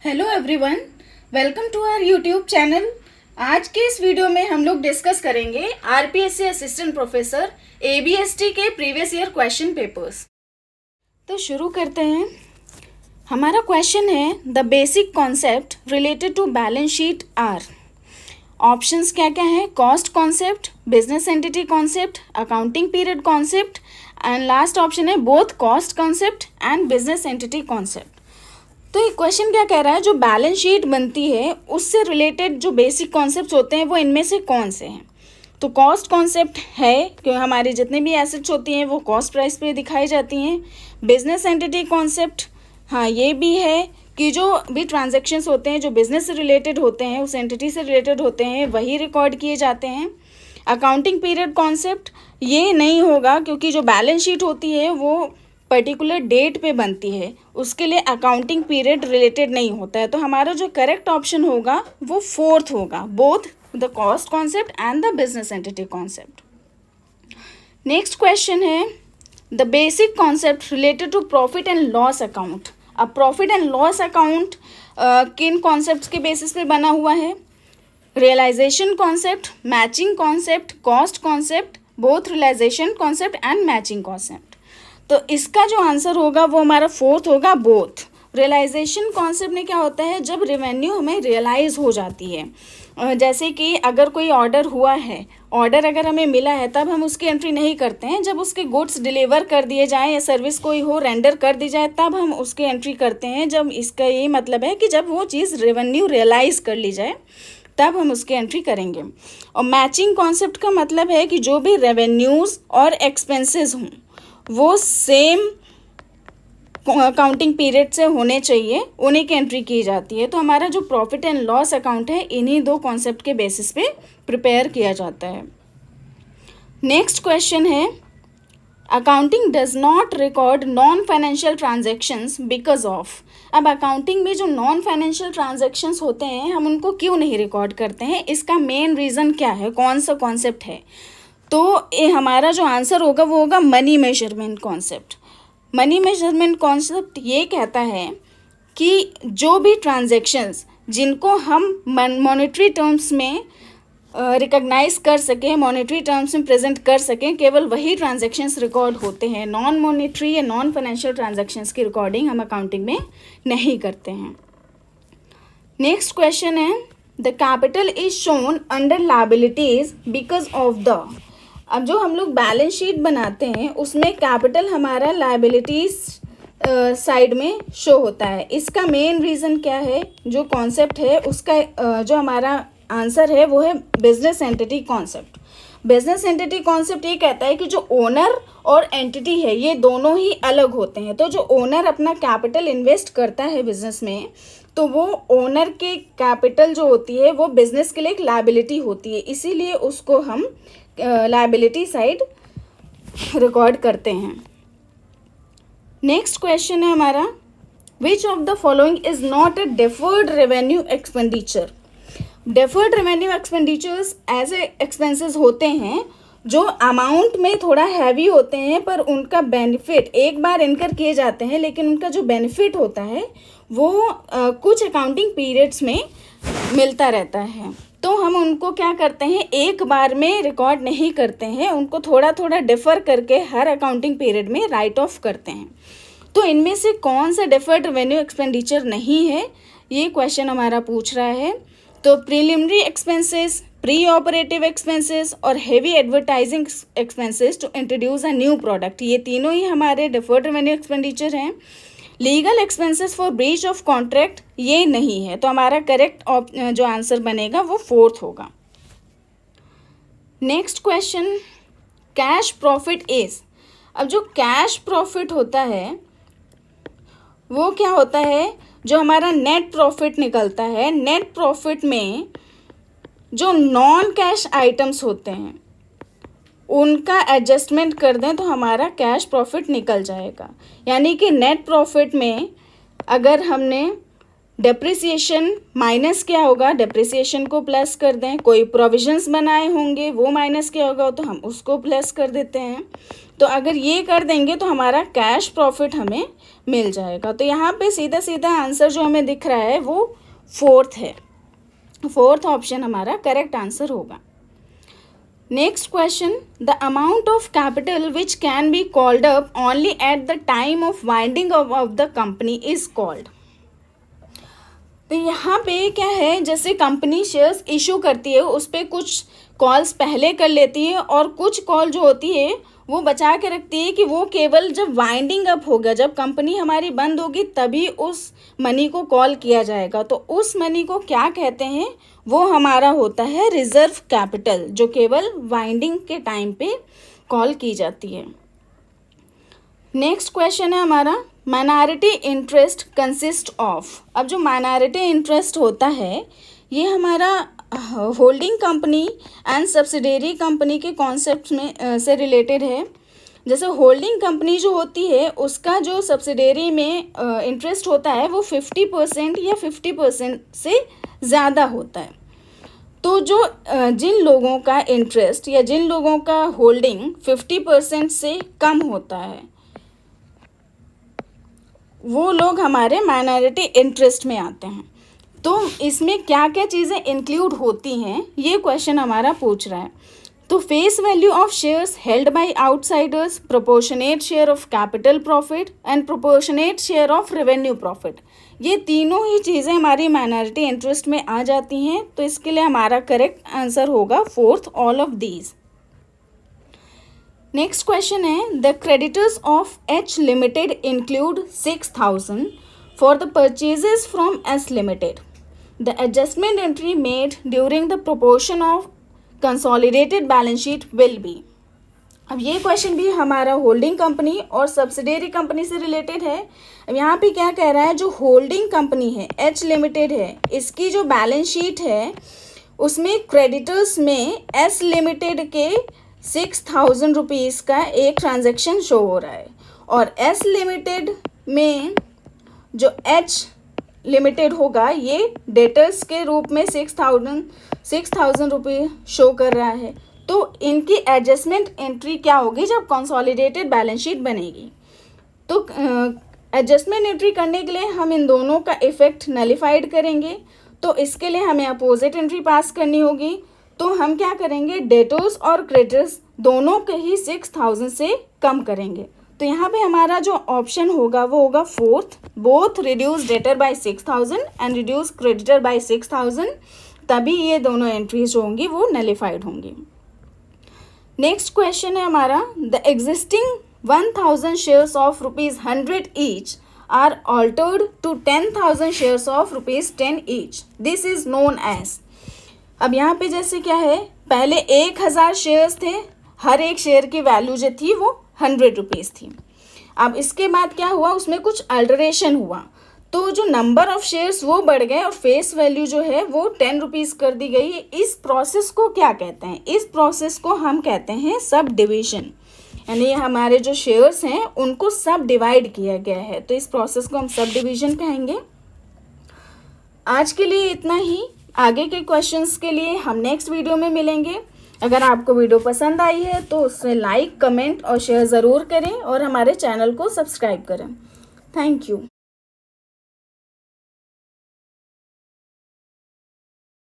Hello everyone, welcome to our YouTube channel. आज के इस वीडियो में हम लोग डिस्कस करेंगे आरपीएससी असिस्टेंट प्रोफेसर एबीएसटी के प्रीवियस ईयर क्वेश्चन पेपर्स। तो शुरू करते हैं। हमारा क्वेश्चन है the basic concept related to balance sheet are. Options क्या क्या हैं? Cost concept, business entity concept, accounting period concept and last option है both cost concept and business entity concept. तो ये क्वेश्चन क्या कह रहा है, जो बैलेंस शीट बनती है उससे रिलेटेड जो बेसिक कॉन्सेप्ट्स होते हैं वो इनमें से कौन से हैं? तो कॉस्ट कॉन्सेप्ट है क्योंकि हमारी जितनी भी एसेट्स होती हैं वो कॉस्ट प्राइस पे दिखाई जाती हैं। बिजनेस एंटिटी कॉन्सेप्ट, हाँ ये भी है कि जो भी ट्रांजैक्शंस होते हैं जो बिजनेस से रिलेटेड होते हैं, उस एंटिटी से रिलेटेड होते हैं, वही रिकॉर्ड किए जाते हैं। अकाउंटिंग पीरियड कॉन्सेप्ट ये नहीं होगा क्योंकि जो बैलेंस शीट होती है वो पर्टिकुलर डेट पे बनती है, उसके लिए अकाउंटिंग पीरियड रिलेटेड नहीं होता है। तो हमारा जो करेक्ट ऑप्शन होगा वो फोर्थ होगा, both the cost concept and the business entity concept. Next question है the basic concept related to profit and loss account. अब प्रॉफिट एंड लॉस अकाउंट किन कॉन्सेप्ट्स के बेसिस पे बना हुआ है? Realisation concept, matching concept, cost concept, both realisation concept and matching concept. तो इसका जो आंसर होगा वो हमारा फोर्थ होगा, बोथ। रियलाइजेशन कॉन्सेप्ट में क्या होता है, जब रेवेन्यू हमें रियलाइज हो जाती है, जैसे कि अगर कोई ऑर्डर हुआ है, ऑर्डर अगर हमें मिला है तब हम उसकी एंट्री नहीं करते हैं। जब उसके गुड्स डिलीवर कर दिए जाएं या सर्विस कोई हो रेंडर कर दी जाए तब हम उसकी एंट्री करते हैं। जब इसका ये मतलब है कि जब वो चीज़ रेवेन्यू रियलाइज कर ली जाए तब हम उसकी एंट्री करेंगे। और मैचिंग कॉन्सेप्ट का मतलब है कि जो भी रेवेन्यूज़ और एक्सपेंसेस हों वो सेम अकाउंटिंग पीरियड से होने चाहिए, उन्हीं की एंट्री की जाती है। तो हमारा जो प्रॉफिट एंड लॉस अकाउंट है इन्हीं दो कॉन्सेप्ट के बेसिस पे प्रिपेयर किया जाता है। नेक्स्ट क्वेश्चन है accounting does not record non financial transactions because of. अब अकाउंटिंग में जो नॉन फाइनेंशियल ट्रांजेक्शन्स होते हैं हम उनको क्यों नहीं रिकॉर्ड करते हैं? इसका मेन रीज़न क्या है, कौन सा कॉन्सेप्ट है? तो ये हमारा जो आंसर होगा वो होगा money measurement concept. Money measurement concept ये कहता है कि जो भी ट्रांजैक्शंस जिनको हम मॉनेटरी टर्म्स में रिकॉग्नाइज कर सकें, मॉनेटरी टर्म्स में प्रेजेंट कर सकें, केवल वही ट्रांजैक्शंस रिकॉर्ड होते हैं। नॉन मॉनेटरी या नॉन फाइनेंशियल ट्रांजैक्शंस की रिकॉर्डिंग हम अकाउंटिंग में नहीं करते हैं। नेक्स्ट क्वेश्चन है the capital is shown under liabilities because of the. अब जो हम लोग बैलेंस शीट बनाते हैं उसमें कैपिटल हमारा लायबिलिटीज साइड में शो होता है। इसका मेन रीज़न क्या है? जो कॉन्सेप्ट है उसका जो हमारा आंसर है वो है business entity concept. Business entity concept ये कहता है कि जो ओनर और एंटिटी है ये दोनों ही अलग होते हैं। तो जो ओनर अपना कैपिटल इन्वेस्ट करता है बिजनेस में तो वो ओनर के कैपिटल जो होती है वो बिजनेस के लिए एक लायबिलिटी होती है, इसीलिए उसको हम लायबिलिटी साइड रिकॉर्ड करते हैं। नेक्स्ट क्वेश्चन है हमारा which of the following is not a deferred revenue expenditure. Deferred revenue expenditures ऐसे एक्सपेंसेस होते हैं जो अमाउंट में थोड़ा हैवी होते हैं पर उनका बेनिफिट एक बार इनकर किए जाते हैं, लेकिन उनका जो बेनिफिट होता है वो कुछ अकाउंटिंग पीरियड्स में मिलता रहता है। तो हम उनको क्या करते हैं, एक बार में रिकॉर्ड नहीं करते हैं, उनको थोड़ा थोड़ा डिफ़र करके हर अकाउंटिंग पीरियड में राइट ऑफ करते हैं। तो इनमें से कौन सा डिफर्ड रेवेन्यू एक्सपेंडिचर नहीं है, ये क्वेश्चन हमारा पूछ रहा है। तो preliminary expenses, pre operative expenses और heavy advertising expenses to introduce a new product, ये तीनों ही हमारे डिफर्ड रेवेन्यू एक्सपेंडिचर हैं। Legal expenses for breach of contract ये नहीं है। तो हमारा करेक्ट जो आंसर बनेगा वो फोर्थ होगा। Next question cash profit is. अब जो कैश प्रॉफिट होता है वो क्या होता है, जो हमारा नेट प्रॉफिट निकलता है, नेट प्रॉफिट में जो नॉन कैश आइटम्स होते हैं उनका एडजस्टमेंट कर दें तो हमारा कैश प्रॉफिट निकल जाएगा। यानी कि नेट प्रॉफिट में अगर हमने डेप्रिसिएशन माइनस किया होगा, डेप्रिसिएशन को प्लस कर दें, कोई प्रोविजंस बनाए होंगे वो माइनस किया होगा तो हम उसको प्लस कर देते हैं। तो अगर ये कर देंगे तो हमारा कैश प्रॉफिट हमें मिल जाएगा। तो यहाँ पे सीधा सीधा आंसर जो हमें दिख रहा है वो 4th है। 4th ऑप्शन हमारा करेक्ट आंसर होगा। Next question, the amount of capital which can be called up only at the time of winding of the company is called. तो यहाँ पे क्या है, जैसे कंपनी शेयर्स इशू करती है उस पर कुछ कॉल्स पहले कर लेती है और कुछ कॉल जो होती है वो बचा के रखती है कि वो केवल जब वाइंडिंग अप होगा, जब कंपनी हमारी बंद होगी तभी उस मनी को कॉल किया जाएगा। तो उस मनी को क्या कहते हैं, वो हमारा होता है रिजर्व कैपिटल, जो केवल वाइंडिंग के टाइम पे कॉल की जाती है। नेक्स्ट क्वेश्चन है हमारा, माइनॉरिटी इंटरेस्ट कंसिस्ट ऑफ। अब जो माइनॉरिटी इंटरेस्ट होता है ये हमारा holding company and subsidiary company के कॉन्सेप्ट में से रिलेटेड है। जैसे होल्डिंग कंपनी जो होती है उसका जो सब्सिडियरी में इंटरेस्ट होता है वो 50% या 50% से ज़्यादा होता है। तो जो जिन लोगों का इंटरेस्ट या जिन लोगों का होल्डिंग 50% से कम होता है वो लोग हमारे माइनॉरिटी इंटरेस्ट में आते हैं। तो इसमें क्या क्या चीज़ें इंक्लूड होती हैं ये क्वेश्चन हमारा पूछ रहा है। तो face value of shares held by outsiders, proportionate share of capital profit and proportionate share of revenue profit, ये तीनों ही चीज़ें हमारी माइनॉरिटी इंटरेस्ट में आ जाती हैं। तो इसके लिए हमारा करेक्ट आंसर होगा 4th all of these. Next question है, the creditors of H limited include 6,000 for the purchases from S limited. The adjustment entry made during the proportion of consolidated balance sheet will be। अब ये question भी हमारा holding company और subsidiary company से related है। अब यहाँ पे क्या कह रहा है, जो होल्डिंग कंपनी है एच लिमिटेड है, इसकी जो बैलेंस शीट है उसमें क्रेडिटर्स में एस लिमिटेड के 6,000 रुपीज़ का एक ट्रांजैक्शन शो हो रहा है और एस लिमिटेड में जो एच लिमिटेड होगा ये डेटर्स के रूप में 6,000 रुपये शो कर रहा है। तो इनकी एडजस्टमेंट एंट्री क्या होगी जब कंसोलिडेटेड बैलेंस शीट बनेगी। तो एडजस्टमेंट एंट्री करने के लिए हम इन दोनों का इफेक्ट नलिफाइड करेंगे। तो इसके लिए हमें अपोजिट एंट्री पास करनी होगी। तो हम क्या करेंगे, डेटर्स और क्रेडिटर्स दोनों के ही 6,000 से कम करेंगे। तो यहाँ पे हमारा जो ऑप्शन होगा वो होगा 4th, both reduce debtor by 6,000 and reduce creditor by 6,000, तभी ये दोनों एंट्रीज जो होंगी वो नलिफाइड होंगी। नेक्स्ट क्वेश्चन है हमारा, the existing 1,000 shares of ₹100 each are altered to 10,000 shares of ₹10 each, this is known as. अब यहाँ पे जैसे क्या है, पहले 1,000 शेयर्स थे, हर एक शेयर की वैल्यू जो थी वो 100 रुपीज़ थी। अब इसके बाद क्या हुआ, उसमें कुछ अल्टरेशन हुआ, तो जो नंबर ऑफ शेयर्स वो बढ़ गए और फेस वैल्यू जो है वो 10 रुपीज़ कर दी गई। इस प्रोसेस को क्या कहते हैं, इस प्रोसेस को हम कहते हैं सब डिवीजन, यानी हमारे जो शेयर्स हैं उनको सब डिवाइड किया गया है, तो इस प्रोसेस को हम सब डिवीजन कहेंगे। आज के लिए इतना ही, आगे के क्वेश्चंस के लिए हम नेक्स्ट वीडियो में मिलेंगे। अगर आपको वीडियो पसंद आई है तो उसे लाइक, कमेंट और शेयर ज़रूर करें और हमारे चैनल को सब्सक्राइब करें। Thank you.